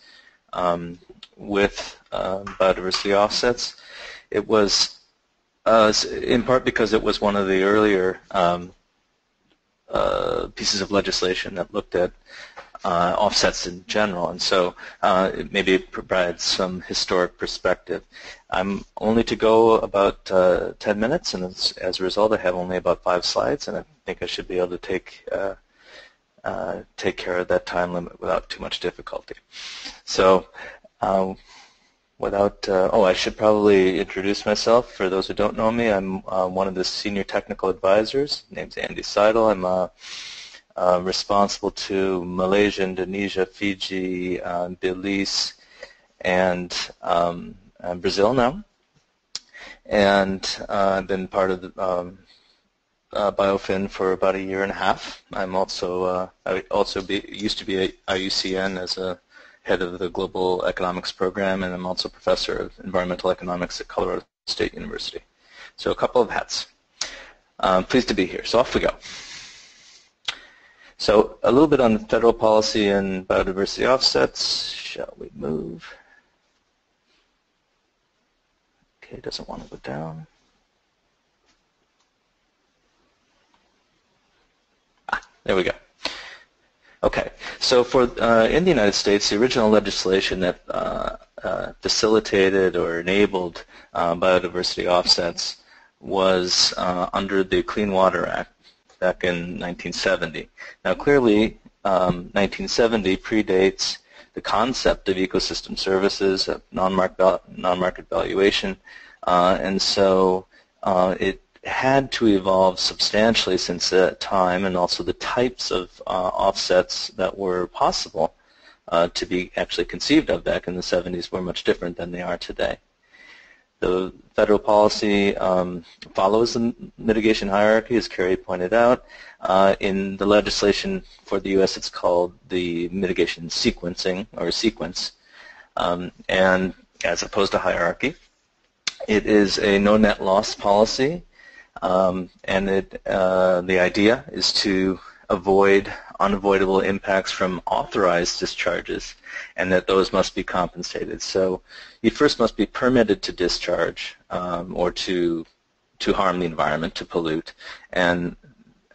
with biodiversity offsets. It was in part because it was one of the earlier pieces of legislation that looked at offsets in general, and so it maybe provides some historic perspective. I'm only to go about 10 minutes, and as a result I have only about 5 slides, and I think I should be able to take care of that time limit without too much difficulty. So I should probably introduce myself. For those who don't know me, I'm one of the senior technical advisors. My name's Andy Seidel. I'm responsible to Malaysia, Indonesia, Fiji, Belize, and Brazil now. And I've been part of the BIOFIN for about 1.5 years. I'm also used to be at IUCN head of the Global Economics Program, and I'm also professor of environmental economics at Colorado State University. So a couple of hats. Pleased to be here. So off we go. So a little bit on federal policy and biodiversity offsets. Shall we move? Okay, doesn't want to go down. There we go. Okay, so for in the United States, the original legislation that facilitated or enabled biodiversity offsets was under the Clean Water Act back in 1970. Now, clearly, 1970 predates the concept of ecosystem services, of non-market valuation, and so it had to evolve substantially since that time, and also the types of offsets that were possible to be actually conceived of back in the 70s were much different than they are today. The federal policy follows the mitigation hierarchy, as Carrie pointed out. In the legislation for the U.S., it's called the mitigation sequencing, or sequence, and as opposed to hierarchy. It is a no net loss policy. And the idea is to avoid unavoidable impacts from authorized discharges, and that those must be compensated. So you first must be permitted to discharge or to harm the environment, to pollute, and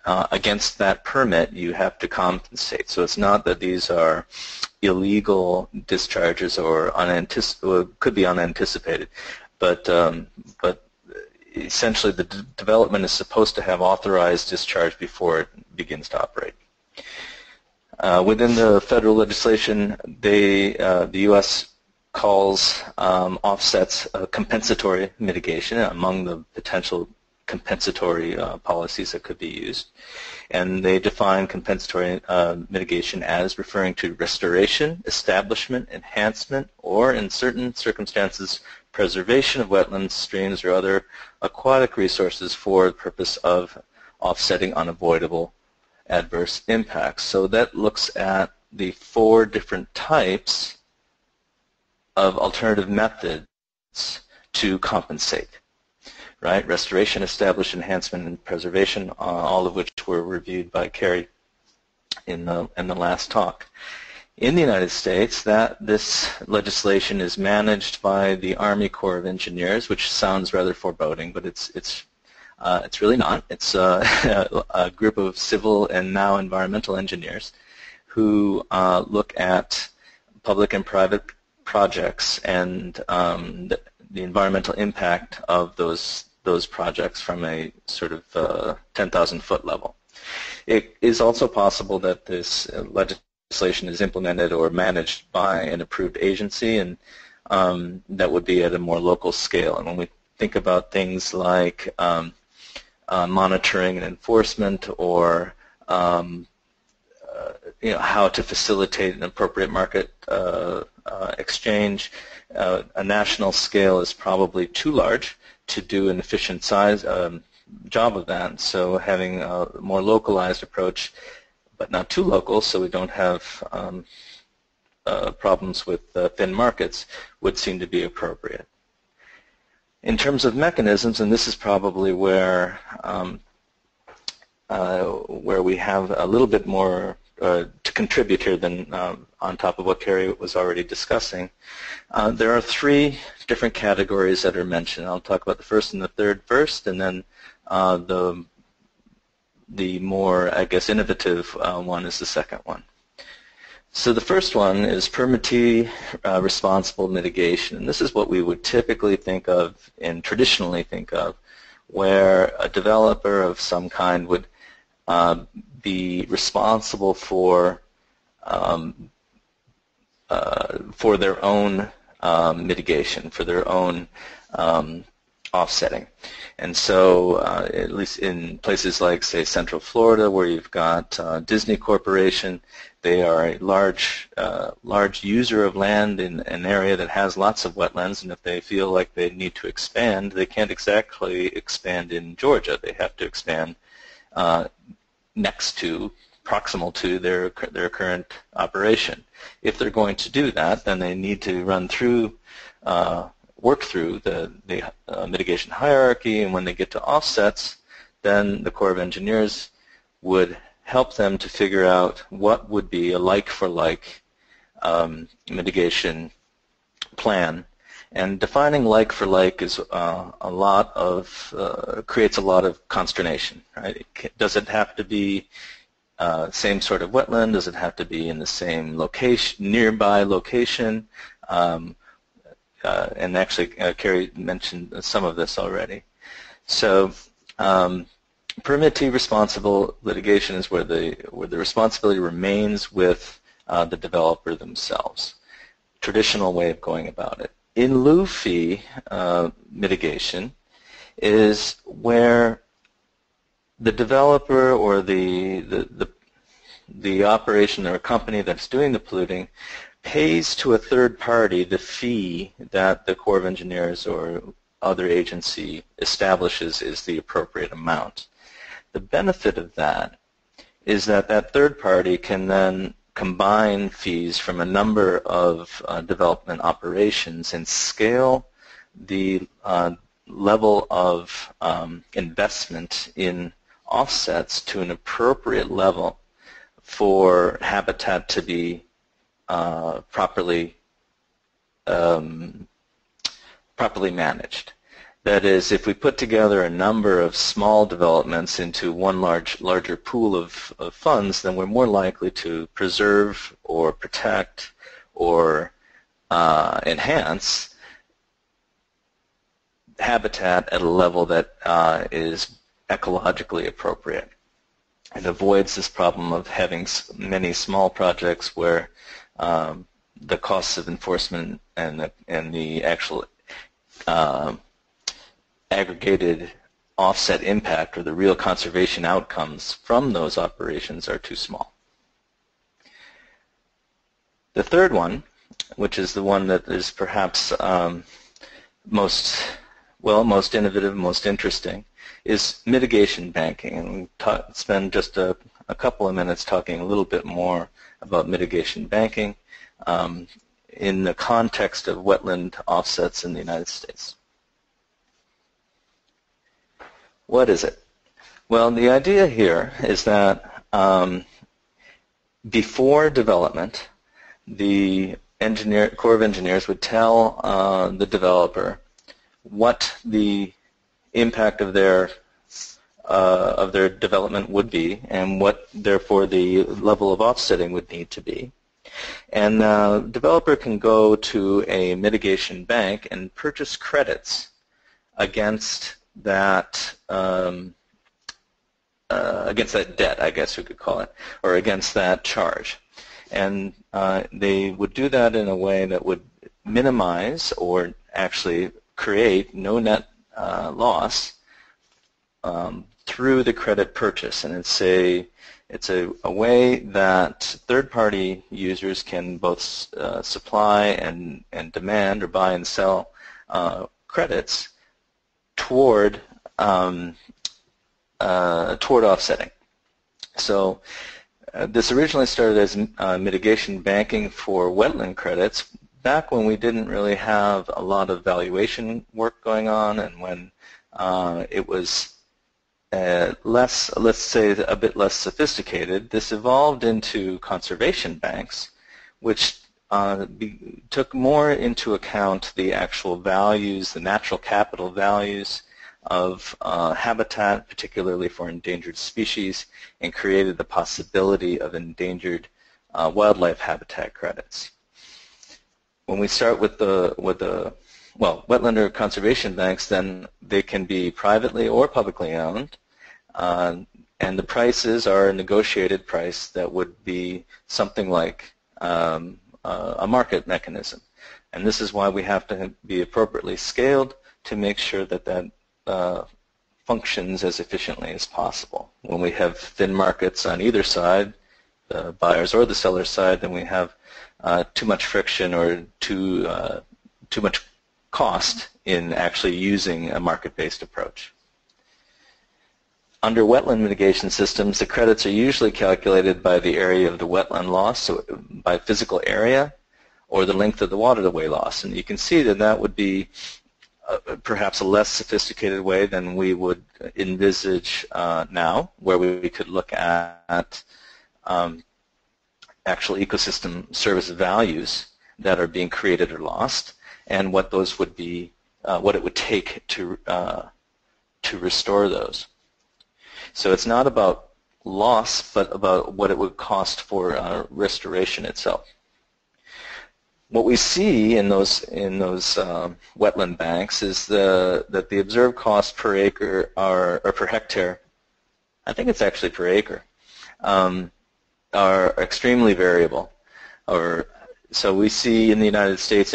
against that permit you have to compensate. So it's not that these are illegal discharges or could be unanticipated, but essentially the development is supposed to have authorized discharge before it begins to operate. Within the federal legislation, the U.S. calls offsets compensatory mitigation among the potential compensatory policies that could be used. And they define compensatory mitigation as referring to restoration, establishment, enhancement, or in certain circumstances, preservation of wetlands, streams, or other aquatic resources for the purpose of offsetting unavoidable adverse impacts. So that looks at the 4 different types of alternative methods to compensate, right? Restoration, establish, enhancement, and preservation, all of which were reviewed by Carrie in the last talk. In the United States, this legislation is managed by the Army Corps of Engineers, which sounds rather foreboding, but it's really not. It's a group of civil and now environmental engineers who look at public and private projects and the environmental impact of those projects from a sort of 10,000-foot level. It is also possible that this legislation is implemented or managed by an approved agency, and that would be at a more local scale. And when we think about things like monitoring and enforcement, or how to facilitate an appropriate market exchange, a national scale is probably too large to do an efficient job of that. So having a more localized approach, but not too local, so we don't have problems with thin markets, would seem to be appropriate. In terms of mechanisms, and this is probably where we have a little bit more to contribute here than on top of what Carrie was already discussing, there are 3 different categories that are mentioned. I'll talk about the first and the third first, and then the more, I guess, innovative one is the second one. So the first one is permittee responsible mitigation, and this is what we would typically think of and traditionally think of, where a developer of some kind would be responsible for their own mitigation, for their own offsetting. And so at least in places like, say, Central Florida, where you've got Disney Corporation, they are a large user of land in an area that has lots of wetlands, and if they feel like they need to expand, they can't exactly expand in Georgia. They have to expand next to proximal to their current operation. If they're going to do that, then they need to run through, work through the mitigation hierarchy, and when they get to offsets, then the Corps of Engineers would help them to figure out what would be a like-for-like mitigation plan. And defining like-for-like is creates a lot of consternation, right? Does it have to be same sort of wetland? Does it have to be in the same location, nearby location? And actually, Carrie mentioned some of this already. So, permittee responsible litigation is where the responsibility remains with the developer themselves. Traditional way of going about it. In lieu fee mitigation is where the developer or the operation or company that's doing the polluting pays to a third party the fee that the Corps of Engineers or other agency establishes is the appropriate amount. The benefit of that is that that third party can then combine fees from a number of development operations and scale the level of investment in offsets to an appropriate level for habitat to be properly managed. That is, if we put together a number of small developments into one larger pool of funds, then we're more likely to preserve or protect or enhance habitat at a level that is ecologically appropriate. It avoids this problem of having many small projects where the costs of enforcement and the actual aggregated offset impact or the real conservation outcomes from those operations are too small. The third one, which is the one that is perhaps most innovative, most interesting, is mitigation banking. And we'll spend just a couple of minutes talking a little bit more about mitigation banking in the context of wetland offsets in the United States. What is it? Well, the idea here is that before development, the Corps of Engineers would tell the developer what the impact of their development would be and what, therefore, the level of offsetting would need to be. And the developer can go to a mitigation bank and purchase credits against that debt, I guess we could call it, or against that charge. And they would do that in a way that would minimize or actually create no net loss through the credit purchase. And it's a way that third-party users can both supply and demand or buy and sell credits toward offsetting. So this originally started as mitigation banking for wetland credits back when we didn't really have a lot of valuation work going on, and when it was let's say, a bit less sophisticated. This evolved into conservation banks, which took more into account the actual values, the natural capital values of habitat, particularly for endangered species, and created the possibility of endangered wildlife habitat credits. When we start with wetland or conservation banks, then they can be privately or publicly owned, and the prices are a negotiated price that would be something like a market mechanism. And this is why we have to be appropriately scaled to make sure that that functions as efficiently as possible. When we have thin markets on either side, the buyer's or the seller's side, then we have too much friction or too much cost in actually using a market-based approach. under wetland mitigation systems, the credits are usually calculated by the area of the wetland loss, so by physical area, or the length of the waterway loss. And you can see that that would be perhaps a less sophisticated way than we would envisage now, where we could look at actual ecosystem service values that are being created or lost, and what those would be, what it would take to restore those. So it's not about loss, but about what it would cost for restoration itself. What we see in those wetland banks is that the observed cost per acre or per hectare, I think it's actually per acre, are extremely variable. So we see in the United States,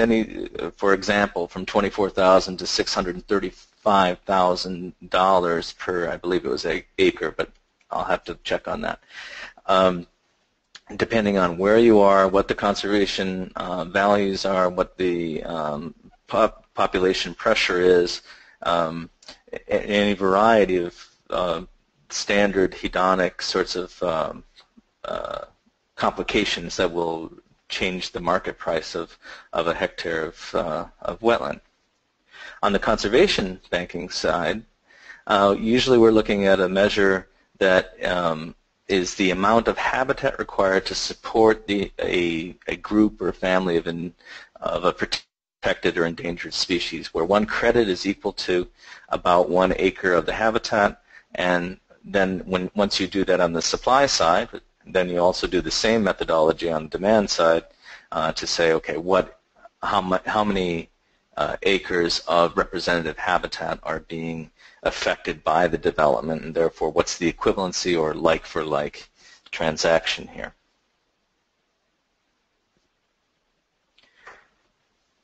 for example, from $24,000 to $635,000 per, I believe it was an acre, but I'll have to check on that. Depending on where you are, what the conservation values are, what the population pressure is, any variety of standard hedonic sorts of complications that will change the market price of a hectare of wetland. On the conservation banking side, usually we're looking at a measure that is the amount of habitat required to support a group or family of a protected or endangered species, where one credit is equal to about 1 acre of the habitat, and then once you do that on the supply side, then you also do the same methodology on the demand side to say, okay, how many acres of representative habitat are being affected by the development, and therefore what's the equivalency or like-for-like transaction here.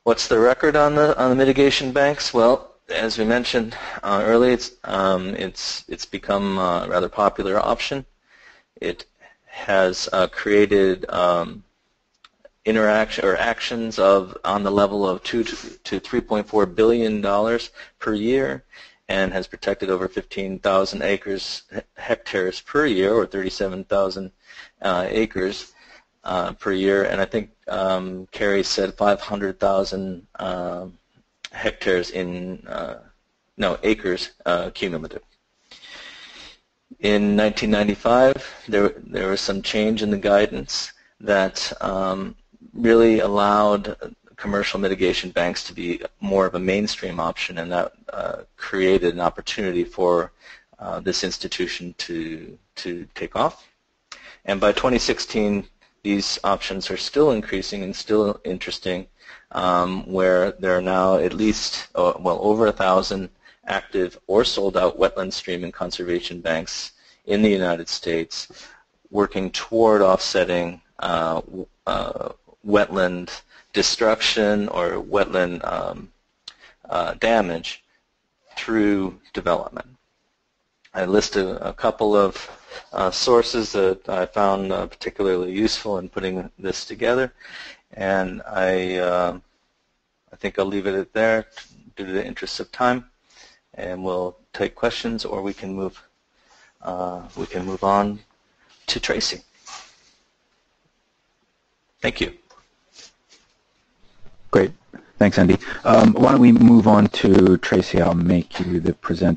What's the record on the mitigation banks? Well, as we mentioned earlier, it's become a rather popular option. It has created interaction or actions on the level of $2 to $3.4 billion per year, and has protected over 15,000 hectares per year, or 37,000 acres per year. And I think Carrie said 500,000 hectares acres cumulative. In 1995, there was some change in the guidance that really allowed commercial mitigation banks to be more of a mainstream option, and that created an opportunity for this institution to take off. And by 2016, these options are still increasing and still interesting, where there are now at least, over 1,000 active or sold-out wetland stream and conservation banks in the United States working toward offsetting wetland destruction or wetland damage through development. I listed a couple of sources that I found particularly useful in putting this together, and I think I'll leave it at there due to the interest of time, and we'll take questions, or we can move on to Tracy. Thank you. Great. Thanks, Andy. Why don't we move on to Tracy? I'll make you the presenter.